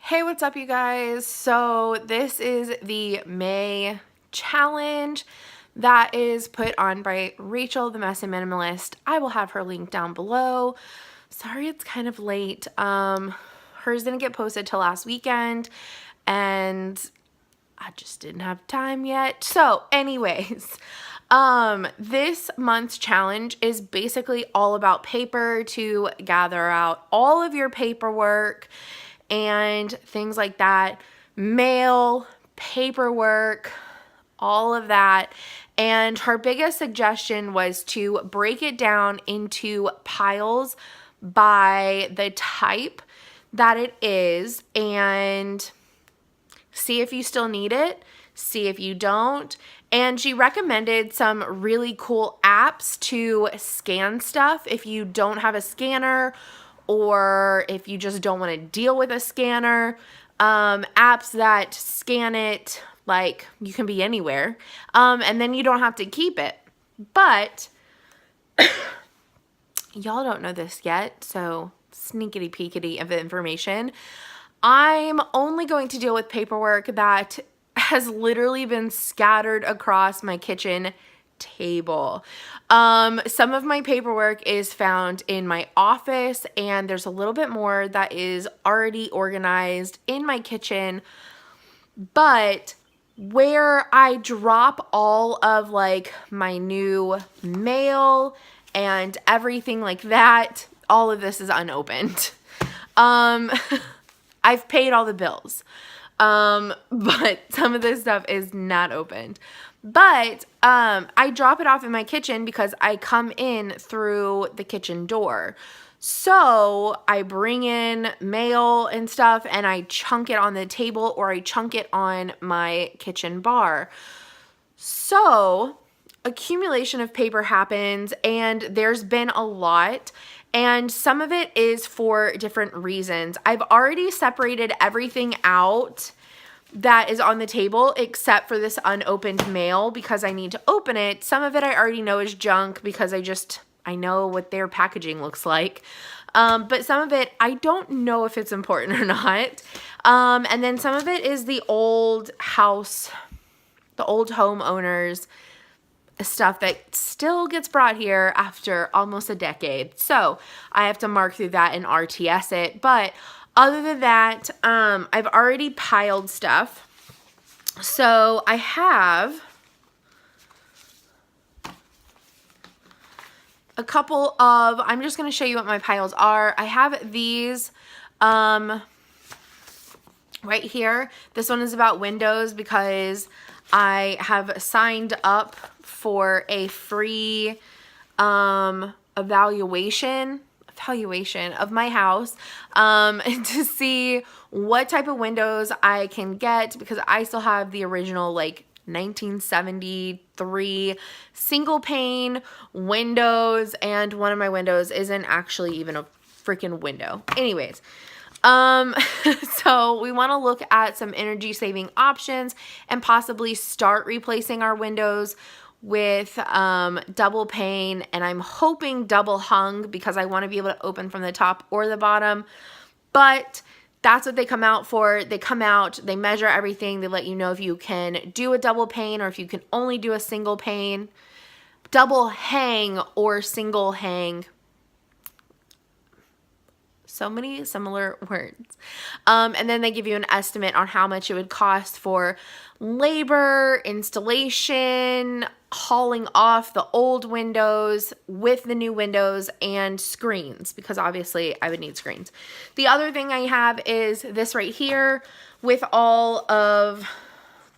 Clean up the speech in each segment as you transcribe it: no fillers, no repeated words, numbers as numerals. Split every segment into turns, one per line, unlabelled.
Hey, what's up, you guys? So this is the May challenge that is put on by Rachel the Messy Minimalist. I will have her link down below. Sorry it's kind of late. Hers didn't get posted till last weekend and I just didn't have time yet. So anyways, this month's challenge is basically all about paper to gather out all of your paperwork and things like that, mail, paperwork, all of that. And her biggest suggestion was to break it down into piles by the type that it is and see if you still need it, see if you don't. And she recommended some really cool apps to scan stuff if you don't have a scanner or if you just don't want to deal with a scanner. Apps that scan it, like you can be anywhere, and then you don't have to keep it. But y'all don't know this yet, so sneakity peekity of the information. I'm only going to deal with paperwork that has literally been scattered across my kitchen table. Some of my paperwork is found in my office, and there's a little bit more that is already organized in my kitchen. But where I drop all of like my new mail and everything like that, all of this is unopened. I've paid all the bills. But some of this stuff is not opened. But I drop it off in my kitchen because I come in through the kitchen door. So I bring in mail and stuff and I chunk it on the table or I chunk it on my kitchen bar. So accumulation of paper happens and there's been a lot. And some of it is for different reasons. I've already separated everything out that is on the table except for this unopened mail because I need to open it. Some of it I already know is junk because I know what their packaging looks like. But some of it, I don't know if it's important or not. And then some of it is the old house, the old homeowners stuff that still gets brought here after almost a decade. So I have to mark through that and RTS it. But other than that, I've already piled stuff. So I have a couple of, I'm just going to show you what my piles are. I have these right here. This one is about windows because I have signed up for a free evaluation of my house to see what type of windows I can get because I still have the original like 1973 single pane windows and one of my windows isn't actually even a freaking window. Anyways, so we want to look at some energy saving options and possibly start replacing our windows with double pane, and I'm hoping double hung because I want to be able to open from the top or the bottom. But that's what they come out for. They come out, they measure everything, they let you know if you can do a double pane or if you can only do a single pane, double hang or single hang. So many similar words. And then they give you an estimate on how much it would cost for labor, installation, hauling off the old windows with the new windows, and screens, because obviously I would need screens. The other thing I have is this right here with all of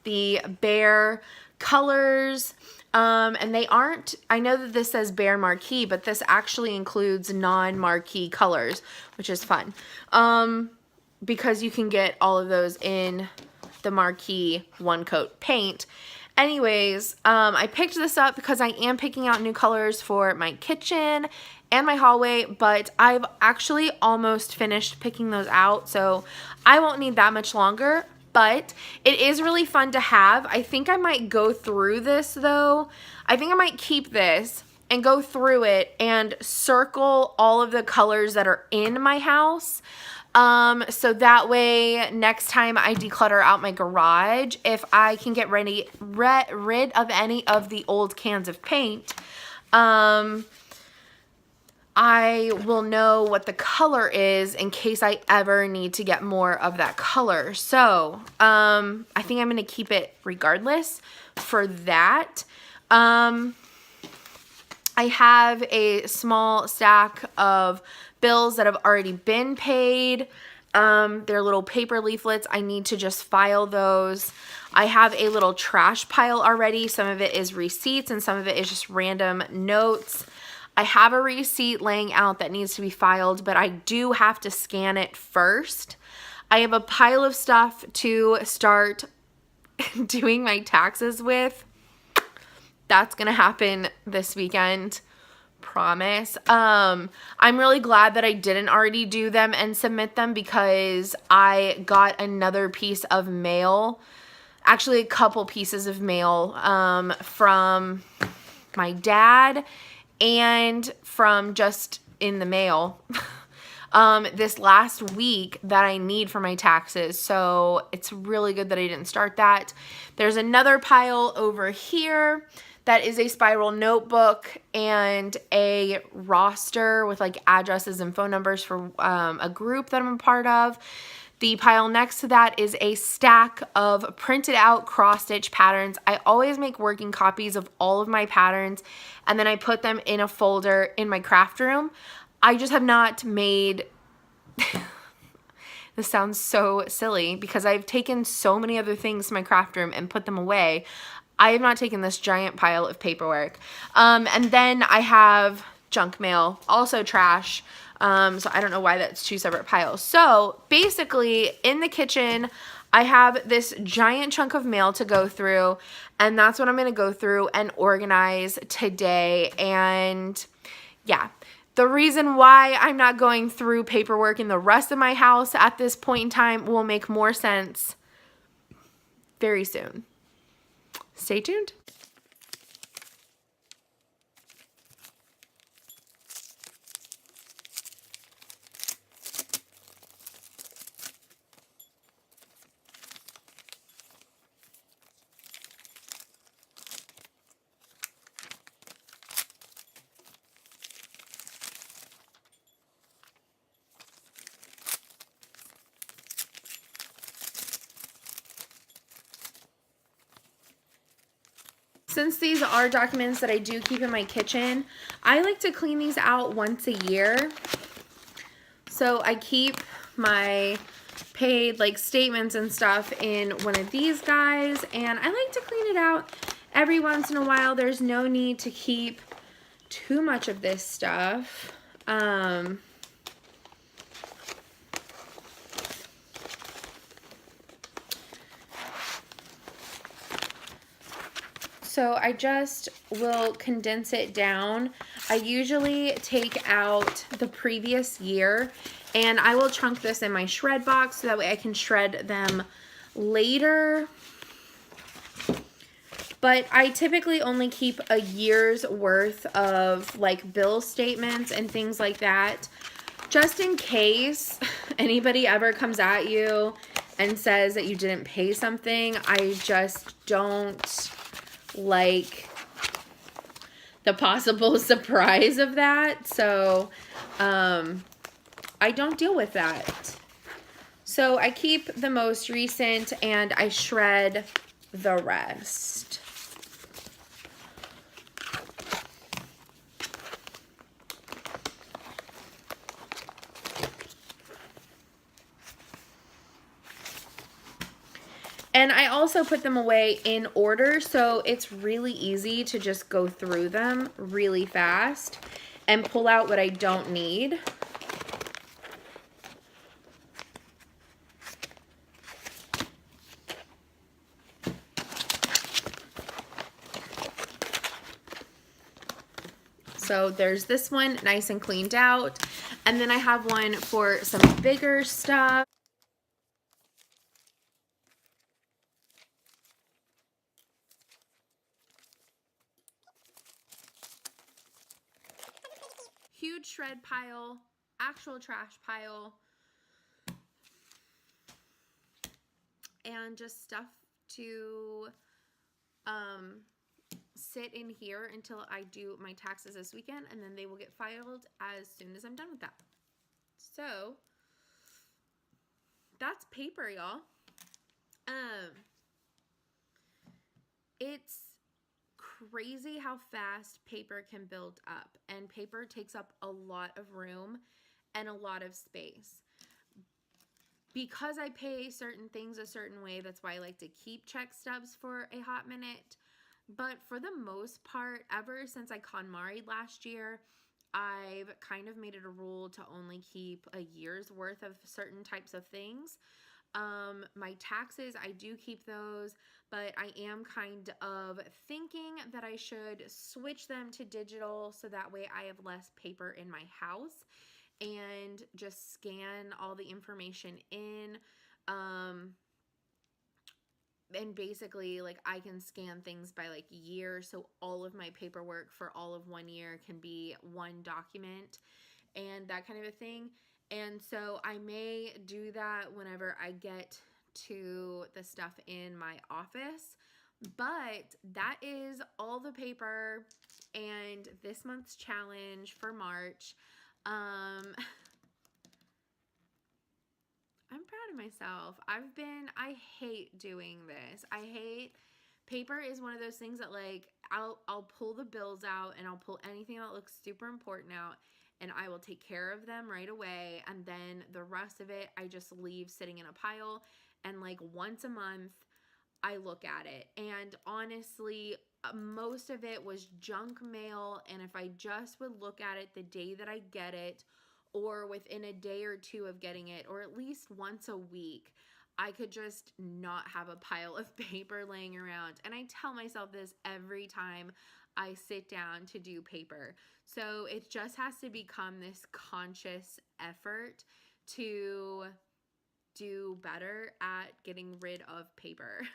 the bare colors. And they aren't, I know that this says bare marquee, but this actually includes non-marquee colors, which is fun. Because you can get all of those in the marquee one coat paint. Anyways, I picked this up because I am picking out new colors for my kitchen and my hallway, but I've actually almost finished picking those out, so I won't need that much longer. But it is really fun to have. I think I might go through this though. I think I might keep this and go through it and circle all of the colors that are in my house. So that way next time I declutter out my garage, if I can get rid of any of the old cans of paint, I will know what the color is in case I ever need to get more of that color. So, I think I'm going to keep it regardless for that. I have a small stack of bills that have already been paid. They're little paper leaflets. I need to just file those. I have a little trash pile already. Some of it is receipts and some of it is just random notes. I have a receipt laying out that needs to be filed, but I do have to scan it first. I have a pile of stuff to start doing my taxes with. That's gonna happen this weekend, promise. I'm really glad that I didn't already do them and submit them because I got another piece of mail, actually a couple pieces of mail, from my dad and from just in the mail this last week that I need for my taxes. So it's really good that I didn't start that. There's another pile over here that is a spiral notebook and a roster with like addresses and phone numbers for a group that I'm a part of. The pile next to that is a stack of printed out cross stitch patterns. I always make working copies of all of my patterns and then I put them in a folder in my craft room. I just have not made, this sounds so silly because I've taken so many other things to my craft room and put them away. I have not taken this giant pile of paperwork. And then I have junk mail, also trash. So I don't know why that's two separate piles. So basically in the kitchen, I have this giant chunk of mail to go through, and that's what I'm going to go through and organize today. And yeah, the reason why I'm not going through paperwork in the rest of my house at this point in time will make more sense very soon. Stay tuned. Since these are documents that I do keep in my kitchen, I like to clean these out once a year. So I keep my paid like statements and stuff in one of these guys, and I like to clean it out every once in a while. There's no need to keep too much of this stuff. So I just will condense it down. I usually take out the previous year and I will chunk this in my shred box so that way I can shred them later. But I typically only keep a year's worth of like bill statements and things like that, just in case anybody ever comes at you and says that you didn't pay something. I just don't like the possible surprise of that. So I don't deal with that. So I keep the most recent and I shred the rest. And I also put them away in order, so it's really easy to just go through them really fast and pull out what I don't need. So there's this one nice and cleaned out. And then I have one for some bigger stuff. Huge shred pile, actual trash pile. and just stuff to sit in here until I do my taxes this weekend, and then they will get filed as soon as I'm done with that. So that's paper, y'all. It's crazy how fast paper can build up, and paper takes up a lot of room and a lot of space. Because I pay certain things a certain way, that's why I like to keep check stubs for a hot minute. But for the most part, ever since I KonMari'd last year, I've kind of made it a rule to only keep a year's worth of certain types of things. My taxes, I do keep those, but I am kind of thinking that I should switch them to digital so that way I have less paper in my house and just scan all the information in. And basically, like, I can scan things by like year, so all of my paperwork for all of 1 year can be one document and that kind of a thing. And so I may do that whenever I get to the stuff in my office. But that is all the paper and this month's challenge for March. I'm proud of myself. I hate doing this. Paper is one of those things that, like, I'll pull the bills out and I'll pull anything that looks super important out and I will take care of them right away. And then the rest of it, I just leave sitting in a pile. And like once a month, I look at it. And honestly, most of it was junk mail. And if I just would look at it the day that I get it, or within a day or two of getting it, or at least once a week, I could just not have a pile of paper laying around. And I tell myself this every time I sit down to do paper. So it just has to become this conscious effort to do better at getting rid of paper.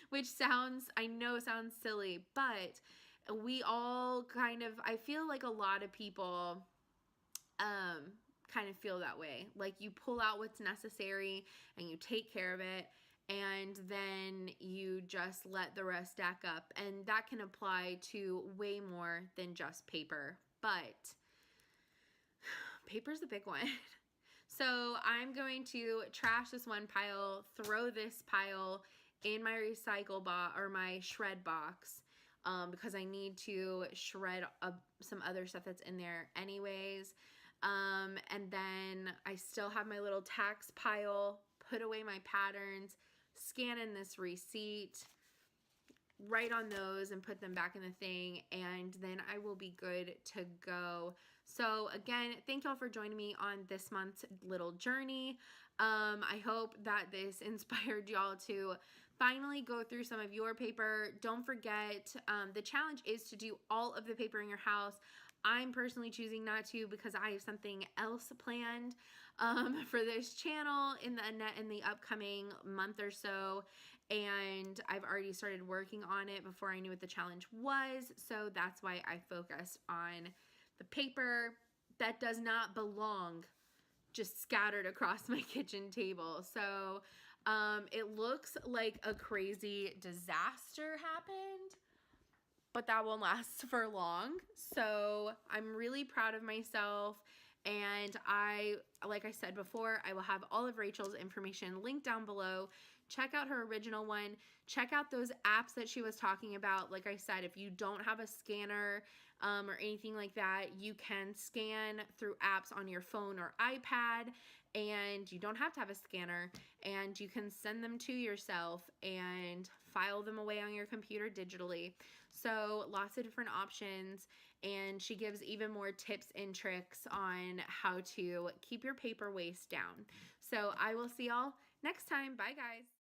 Which I know sounds silly, but we all I feel like a lot of people kind of feel that way. Like, you pull out what's necessary and you take care of it, and then you just let the rest stack up. And that can apply to way more than just paper, but paper's a big one. So I'm going to trash this one pile, throw this pile in my recycle box or my shred box, because I need to shred some other stuff that's in there anyways. And then I still have my little tax pile, put away my patterns, scan in this receipt, write on those and put them back in the thing, and then I will be good to go. So again, thank y'all for joining me on this month's little journey. I hope that this inspired y'all to finally go through some of your paper. Don't forget, the challenge is to do all of the paper in your house. I'm personally choosing not to because I have something else planned for this channel in the upcoming month or so, and I've already started working on it before I knew what the challenge was. So that's why I focused on the paper that does not belong just scattered across my kitchen table. So it looks like a crazy disaster happened, but that won't last for long. So I'm really proud of myself. And like I said before, I will have all of Rachel's information linked down below. Check out her original one. Check out those apps that she was talking about. Like I said, if you don't have a scanner or anything like that, you can scan through apps on your phone or iPad, and you don't have to have a scanner, and you can send them to yourself and file them away on your computer digitally. So lots of different options, and she gives even more tips and tricks on how to keep your paper waste down. So I will see y'all next time. Bye, guys.